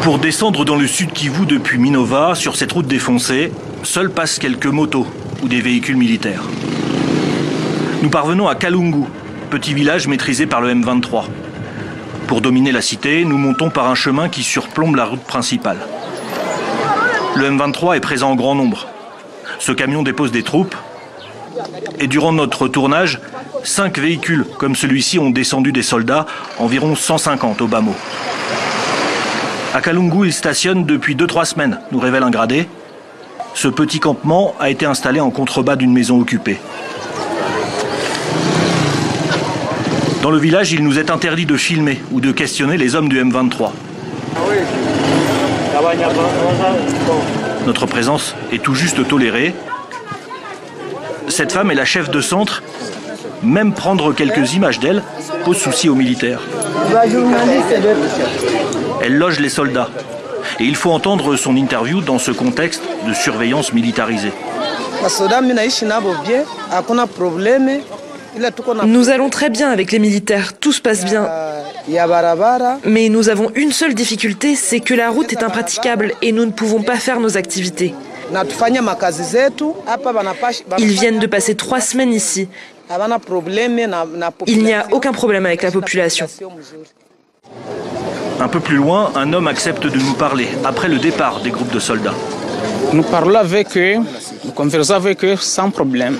Pour descendre dans le sud Kivu depuis Minova, sur cette route défoncée, seuls passent quelques motos ou des véhicules militaires. Nous parvenons à Kalungu, petit village maîtrisé par le M23. Pour dominer la cité, nous montons par un chemin qui surplombe la route principale. Le M23 est présent en grand nombre. Ce camion dépose des troupes et durant notre tournage, 5 véhicules comme celui-ci ont descendu des soldats, environ 150 au bas mot. À Kalungu, il stationne depuis 2-3 semaines, nous révèle un gradé. Ce petit campement a été installé en contrebas d'une maison occupée. Dans le village, il nous est interdit de filmer ou de questionner les hommes du M23. Notre présence est tout juste tolérée. Cette femme est la chef de centre. Même prendre quelques images d'elle pose souci aux militaires. Elle loge les soldats. Et il faut entendre son interview dans ce contexte de surveillance militarisée. Nous allons très bien avec les militaires, tout se passe bien. Mais nous avons une seule difficulté, c'est que la route est impraticable et nous ne pouvons pas faire nos activités. Ils viennent de passer 3 semaines ici. Il n'y a aucun problème avec la population. Un peu plus loin, un homme accepte de nous parler après le départ des groupes de soldats. Nous parlons avec eux, nous conversons avec eux sans problème.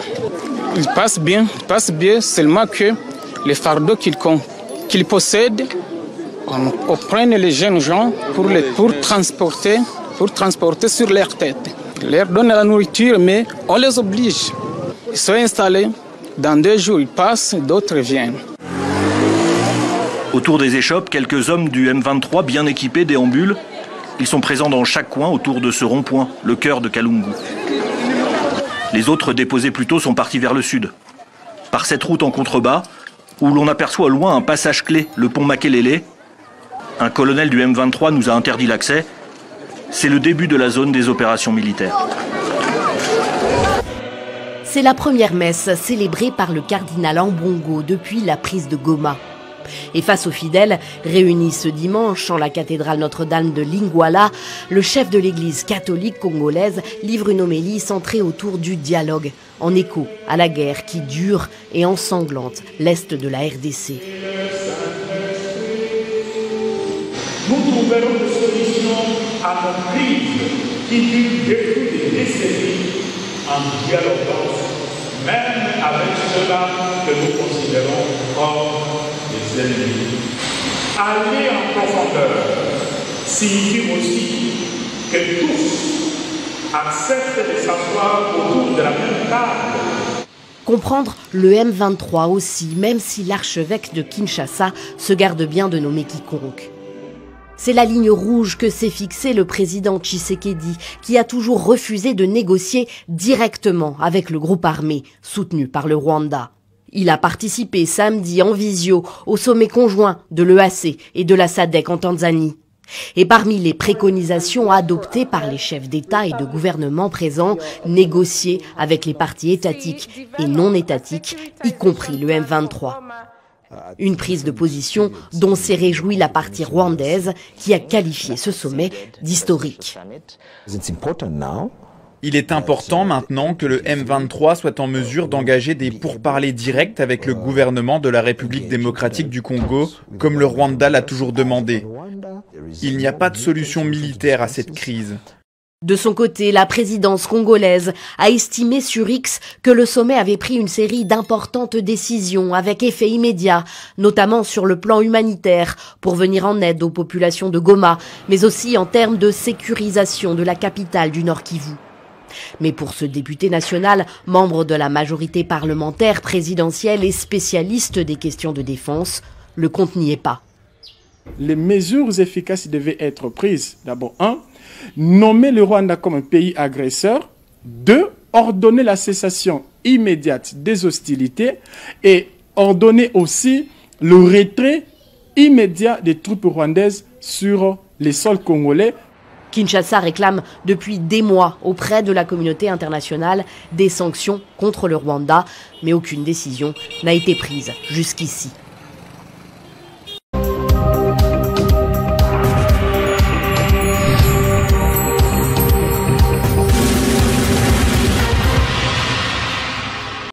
Ils passent bien, seulement que les fardeaux qu'ils possèdent, on prend les jeunes gens pour transporter sur leur tête. On leur donne la nourriture, mais on les oblige. Ils sont installés, dans 2 jours ils passent, d'autres viennent. Autour des échoppes, quelques hommes du M23 bien équipés déambulent. Ils sont présents dans chaque coin autour de ce rond-point, le cœur de Kalungu. Les autres déposés plus tôt sont partis vers le sud. Par cette route en contrebas, où l'on aperçoit au loin un passage clé, le pont Makelele, un colonel du M23 nous a interdit l'accès. C'est le début de la zone des opérations militaires. C'est la première messe célébrée par le cardinal Ambongo depuis la prise de Goma. Et face aux fidèles, réunis ce dimanche en la cathédrale Notre-Dame de Lingwala, le chef de l'église catholique congolaise livre une homélie centrée autour du dialogue, en écho à la guerre qui dure et ensanglante l'est de la RDC. Nous trouverons des solutions à nos crises qui durent depuis des décennies en dialoguant, même avec ceux-là que nous considérons comme des ennemis. Aller en profondeur signifie aussi que tous acceptent de s'asseoir autour de la même table. Comprendre le M23 aussi, même si l'archevêque de Kinshasa se garde bien de nommer quiconque. C'est la ligne rouge que s'est fixée le président Tshisekedi, qui a toujours refusé de négocier directement avec le groupe armé, soutenu par le Rwanda. Il a participé samedi en visio au sommet conjoint de l'EAC et de la SADC en Tanzanie. Et parmi les préconisations adoptées par les chefs d'État et de gouvernement présents, négocier avec les partis étatiques et non étatiques, y compris le M23. Une prise de position dont s'est réjouie la partie rwandaise qui a qualifié ce sommet d'historique. Il est important maintenant que le M23 soit en mesure d'engager des pourparlers directs avec le gouvernement de la République démocratique du Congo, comme le Rwanda l'a toujours demandé. Il n'y a pas de solution militaire à cette crise. De son côté, la présidence congolaise a estimé sur X que le sommet avait pris une série d'importantes décisions avec effet immédiat, notamment sur le plan humanitaire, pour venir en aide aux populations de Goma, mais aussi en termes de sécurisation de la capitale du Nord Kivu. Mais pour ce député national, membre de la majorité parlementaire, présidentielle et spécialiste des questions de défense, le compte n'y est pas. Les mesures efficaces devaient être prises. D'abord, 1, nommer le Rwanda comme un pays agresseur. 2, ordonner la cessation immédiate des hostilités et ordonner aussi le retrait immédiat des troupes rwandaises sur les sols congolais. Kinshasa réclame depuis des mois auprès de la communauté internationale des sanctions contre le Rwanda, mais aucune décision n'a été prise jusqu'ici.